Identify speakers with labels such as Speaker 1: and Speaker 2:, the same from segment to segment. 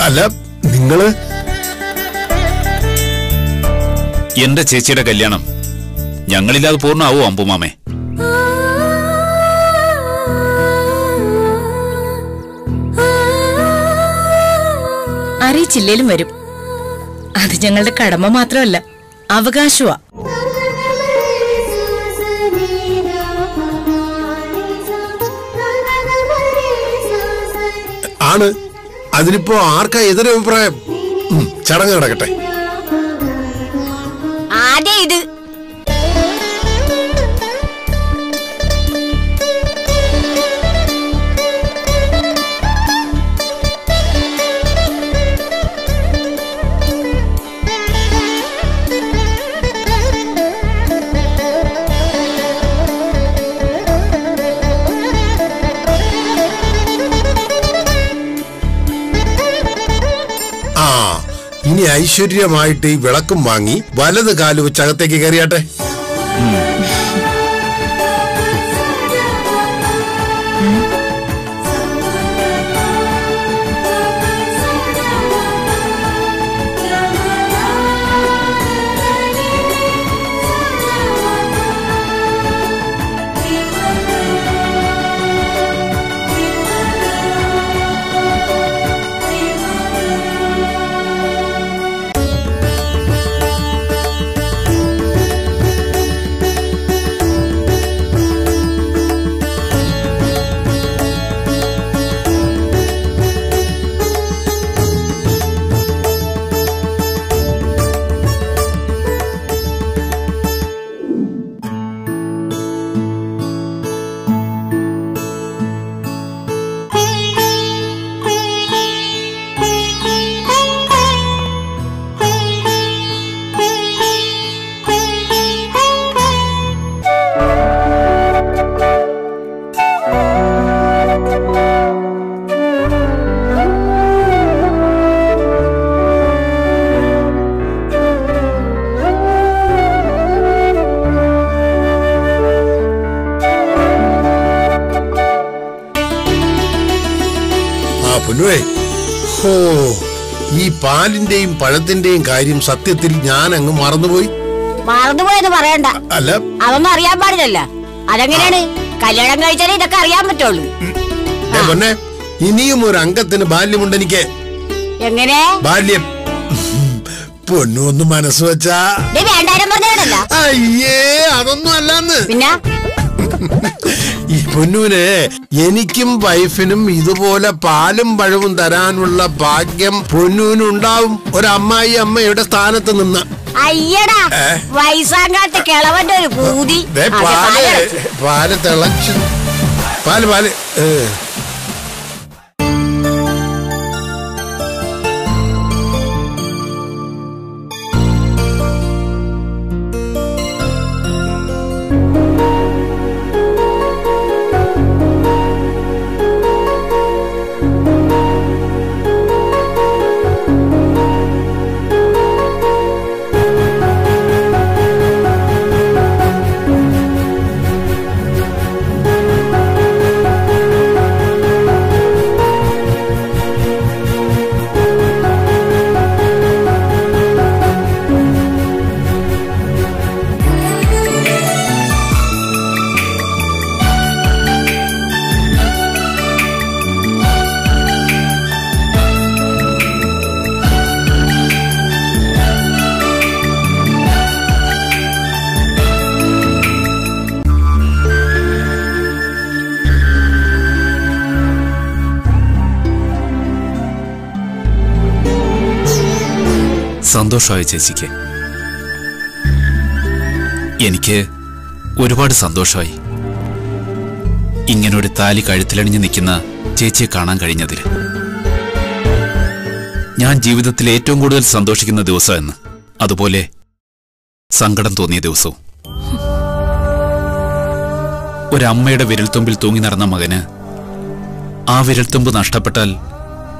Speaker 1: അല്ല നിങ്ങള്
Speaker 2: എന്റെ ചേച്ചിയുടെ കല്യാണം ഞങ്ങളില്ലാതെ പൂർണ്ണമാവോ അമ്പുമാമേ?
Speaker 3: അറിയിച്ചില്ലേലും വരും. അത് ഞങ്ങളുടെ കടമ മാത്രമല്ല, അവകാശമാ.
Speaker 1: ആണ്. അതിനിപ്പോ ആർക്കാ എതിരഭിപ്രായം? ചടങ്ങ് നടക്കട്ടെ.
Speaker 4: ആദ്യം ഇത്
Speaker 1: ഇനി ഐശ്വര്യമായിട്ട് ഈ വിളക്കും വാങ്ങി വലത് കാല് വെച്ച് അകത്തേക്ക് കയറിയാട്ടെ. ഈ പാലിന്റെയും പഴത്തിന്റെയും കാര്യം സത്യത്തിൽ ഞാൻ അങ്ങ് മറന്നുപോയി.
Speaker 4: മറന്നുപോയെന്ന് പറയണ്ട.
Speaker 1: അല്ല,
Speaker 4: അതൊന്നും അറിയാൻ പാടില്ലല്ലോ. അതെങ്ങനെയാണ്? കല്യാണം കഴിച്ചാലേ ഇതൊക്കെ അറിയാൻ പറ്റുള്ളൂ.
Speaker 1: പൊന്നെ, ഇനിയും ഒരു അംഗത്തിന് ബാല്യമുണ്ടെനിക്ക്.
Speaker 4: എങ്ങനെ
Speaker 1: ബാല്യം? പൊന്നു ഒന്ന് മനസ്സ് വെച്ചാ.
Speaker 4: വേണ്ടാരും പറഞ്ഞാണല്ലോ.
Speaker 1: അയ്യേ, അതൊന്നും അല്ലാന്ന്.
Speaker 4: പിന്നെ
Speaker 1: ഈ പൊന്നുവിന് എനിക്കും വൈഫിനും ഇതുപോലെ പാലും പഴവും തരാനുള്ള ഭാഗ്യം പൊന്നുവിനുണ്ടാവും, ഒരമ്മായി അമ്മയുടെ സ്ഥാനത്ത് നിന്ന്.
Speaker 4: അയ്യടാ, വയസ്സാങ്കാലത്ത് കിളവന്റെ ഒരു പൂതി.
Speaker 1: പാല് തിളച്ചു. പാല്
Speaker 2: സന്തോഷമായി ചേച്ചിക്ക്. എനിക്ക് ഒരുപാട് സന്തോഷമായി ഇങ്ങനൊരു താലി കഴുത്തിലണിഞ്ഞ് നിൽക്കുന്ന ചേച്ചിയെ കാണാൻ കഴിഞ്ഞതിൽ. ഞാൻ ജീവിതത്തിൽ ഏറ്റവും കൂടുതൽ സന്തോഷിക്കുന്ന ദിവസമെന്ന്, അതുപോലെ സങ്കടം തോന്നിയ ദിവസവും. ഒരമ്മയുടെ വിരൽത്തുമ്പിൽ തൂങ്ങി നടന്ന മകന് ആ വിരൽത്തുമ്പ് നഷ്ടപ്പെട്ടാൽ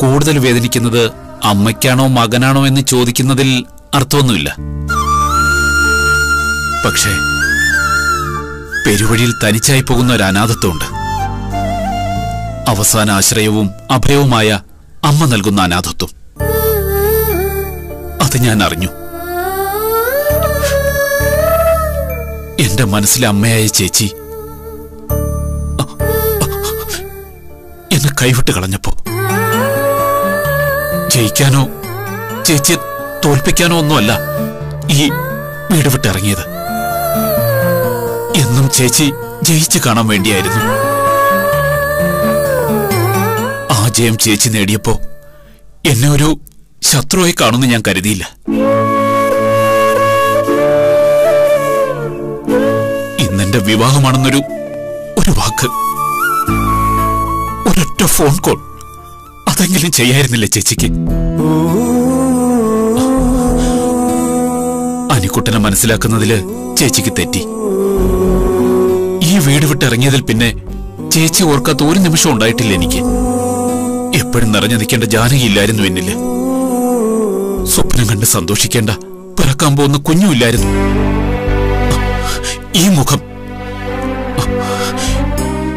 Speaker 2: കൂടുതൽ വേദനിക്കുന്നത് അമ്മയ്ക്കാണോ മകനാണോ എന്ന് ചോദിക്കുന്നതിൽ അർത്ഥമൊന്നുമില്ല. പക്ഷേ പെരുവഴിയിൽ തനിച്ചായി പോകുന്ന ഒരു അനാഥത്വമുണ്ട്. അവസാന ആശ്രയവും അഭയവുമായ അമ്മ നൽകുന്ന അനാഥത്വം. അത് ഞാൻ അറിഞ്ഞു. എന്റെ മനസ്സിലെ അമ്മയായ ചേച്ചി എന്നെ കൈവിട്ട് കളഞ്ഞപ്പോ ജയിക്കാനോ ചേച്ചിയെ തോൽപ്പിക്കാനോ ഒന്നുമല്ല ഈ വീട് വിട്ടിറങ്ങിയത്. എന്നും ചേച്ചി ജയിച്ചു കാണാൻ വേണ്ടിയായിരുന്നു. ആ ജയം ചേച്ചി നേടിയപ്പോ എന്നെ ഒരു ശത്രുവായി കാണുമെന്ന് ഞാൻ കരുതിയില്ല. ഇന്നെന്റെ വിവാഹമാണെന്നൊരു വാക്ക്, ഒരൊറ്റ ഫോൺ കോൾ അതെങ്കിലും ചെയ്യായിരുന്നില്ല ചേച്ചിക്ക്. അനിക്കുട്ടനെ മനസ്സിലാക്കുന്നതില് ചേച്ചിക്ക് തെറ്റി. ഈ വീട് വിട്ടിറങ്ങിയതിൽ പിന്നെ ചേച്ചി ഓർക്കാത്ത ഒരു നിമിഷം ഉണ്ടായിട്ടില്ല എനിക്ക്. എപ്പോഴും നിറഞ്ഞു നിൽക്കേണ്ട ജാനകിയില്ലായിരുന്നു എന്നില്ല. സ്വപ്നം കണ്ട് സന്തോഷിക്കേണ്ട പിറക്കാൻ പോകുന്ന കുഞ്ഞുമില്ലായിരുന്നു. ഈ മുഖം,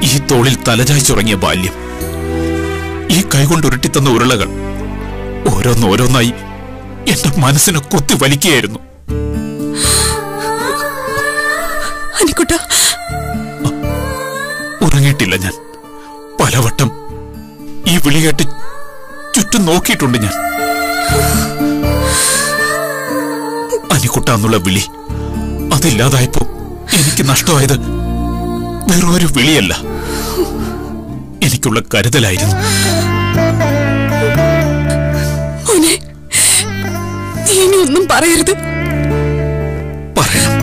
Speaker 2: ഈ തോളിൽ തലചായ്ച്ചുറങ്ങിയ ബാല്യം, ഈ കൈകൊണ്ട് ഉരുട്ടിത്തന്ന ഉരുളകൾ ഓരോന്നോരോന്നായി എന്റെ മനസ്സിനെ കുത്തി വലിക്കുകയായിരുന്നു. ഉറങ്ങിയിട്ടില്ല ഞാൻ. പലവട്ടം ഈ വിളി കേട്ട് ചുറ്റും നോക്കിയിട്ടുണ്ട് ഞാൻ. അനിക്കുട്ട എന്നുള്ള വിളി അതില്ലാതായപ്പോ എനിക്ക് നഷ്ടമായത് വേറൊരു വിളിയല്ല, എനിക്കുള്ള കരുതലായിരുന്നു.
Speaker 5: ഒന്നും പറയരുത്.
Speaker 2: പറയണം,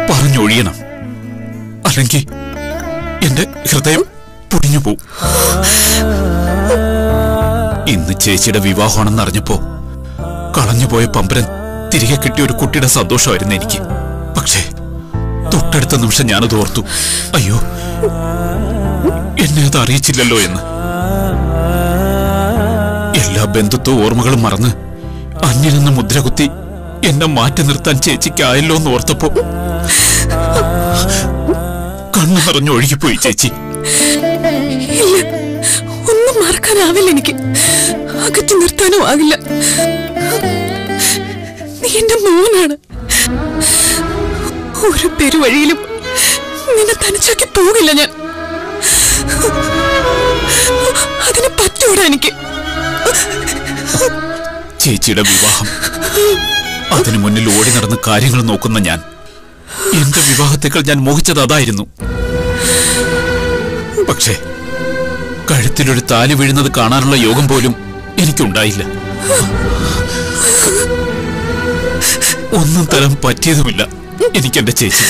Speaker 2: പറഞ്ഞൊഴിയണം, അല്ലെങ്കിൽ എന്റെ ഹൃദയം പൊടിഞ്ഞു പോവും. ഇന്ന് ചേച്ചിയുടെ വിവാഹമാണെന്ന് അറിഞ്ഞപ്പോ കളഞ്ഞുപോയ പമ്പരൻ തിരികെ കിട്ടിയ ഒരു കുട്ടിയുടെ സന്തോഷമായിരുന്നു എനിക്ക്. പക്ഷേ തൊട്ടടുത്ത നിമിഷം ഞാനത് ഓർത്തു, അയ്യോ എന്നെ അത് അറിയിച്ചില്ലല്ലോ എന്ന്. എല്ലാ ബന്ധുത്വ ഓർമ്മകളും മറന്ന് അന്യനെന്ന് മുദ്രകുത്തി എന്നെ മാറ്റി നിർത്താൻ ചേച്ചിക്കായല്ലോ എന്ന് ഓർത്തപ്പോ കണ്ണു നിറഞ്ഞു ഒഴുകിപ്പോയി ചേച്ചി.
Speaker 5: ഒന്നും മറക്കാനാവില്ല എനിക്ക്, അകറ്റി നിർത്താനും ആകില്ല. നീ എന്റെ മോനാണ്. ഒരു പെരുവഴിയിലും നിന്നെ തനിച്ചാക്കി പോകില്ല ഞാൻ. അതിന് പറ്റൂടാ എനിക്ക്.
Speaker 2: ചേച്ചിയുടെ വിവാഹം, അതിനു മുന്നിൽ ഓടി നടന്ന് കാര്യങ്ങൾ നോക്കുന്ന ഞാൻ, എന്റെ വിവാഹത്തേക്കാൾ ഞാൻ മോഹിച്ചത് അതായിരുന്നു. പക്ഷേ കഴുത്തിലൊരു താലി വീഴുന്നത് കാണാനുള്ള യോഗം പോലും എനിക്കുണ്ടായില്ല. ഒന്നും തരം പറ്റിയതുമില്ല എനിക്കെന്റെ ചേച്ചി.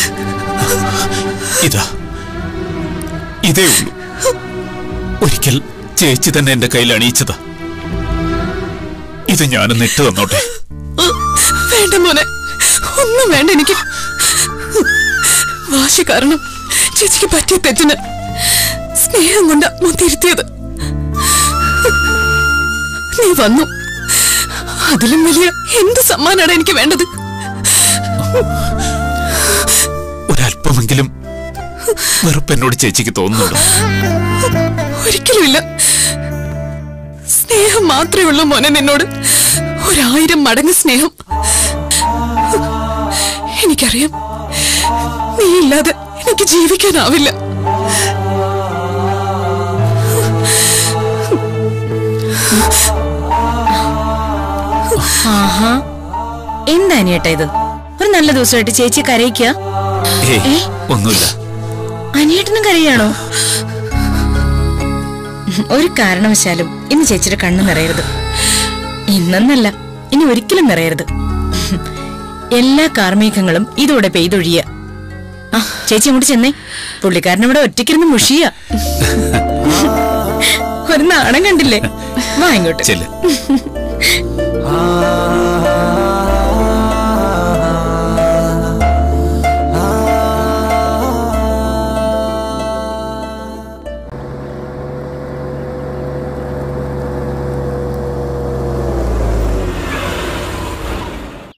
Speaker 2: ഇതേ ഉള്ളൂ. ഒരിക്കൽ ചേച്ചി തന്നെ എന്റെ കയ്യിൽ അണിയിച്ചതാ. ഇത് ഞാനൊന്ന് ഇട്ട് തന്നോട്ടെ.
Speaker 5: വേണ്ട മോനെ, ഒന്നും വേണ്ട എനിക്ക്. വാശി കാരണം ചേച്ചിക്ക് പറ്റിയ തെറ്റിന് സ്നേഹം കൊണ്ട് മുത്തിരുത്തിയത്. നീ വന്നു, അതിലും വലിയ എന്ത് സമ്മാനാണ് എനിക്ക് വേണ്ടത്?
Speaker 2: ഒരല്പമെങ്കിലും വെറുപ്പ് എന്നോട് ചേച്ചിക്ക് തോന്നുന്നുണ്ടോ?
Speaker 5: ഒരിക്കലുമില്ല. സ്നേഹം മാത്രമേ ഉള്ളൂ മോനെ നിന്നോട്, 1000 മടങ്ങ് സ്നേഹം. എനിക്കറിയാം, നീ ഇല്ലാതെ എനിക്ക് ജീവിക്കാനാവില്ല.
Speaker 3: ആഹാ, എന്താ അനിയേട്ടാ ഇത്? ഒരു നല്ല ദിവസമായിട്ട് ചേച്ചി കരയിക്ക?
Speaker 2: ഒന്നുമില്ല.
Speaker 3: അനിയേട്ടനും കരയാണോ? ഒരു കാരണവശാലും ഇന്ന് ചേച്ചിയുടെ കണ്ണ് നിറയരുത്. ഇന്നല്ല, ഇനി ഒരിക്കലും നിറയരുത്. എല്ലാ കാർമേഘങ്ങളും ഇതോടെ പെയ്തൊഴിയ. ആ ചേച്ചി അങ്ങോട്ട് ചെന്നേ, പുള്ളിക്കാരനവിടെ ഒറ്റയ്ക്കിരുന്ന് മുഷിയ. ഒരു നാണം കണ്ടില്ലേ? വാ ഇങ്ങോട്ട്.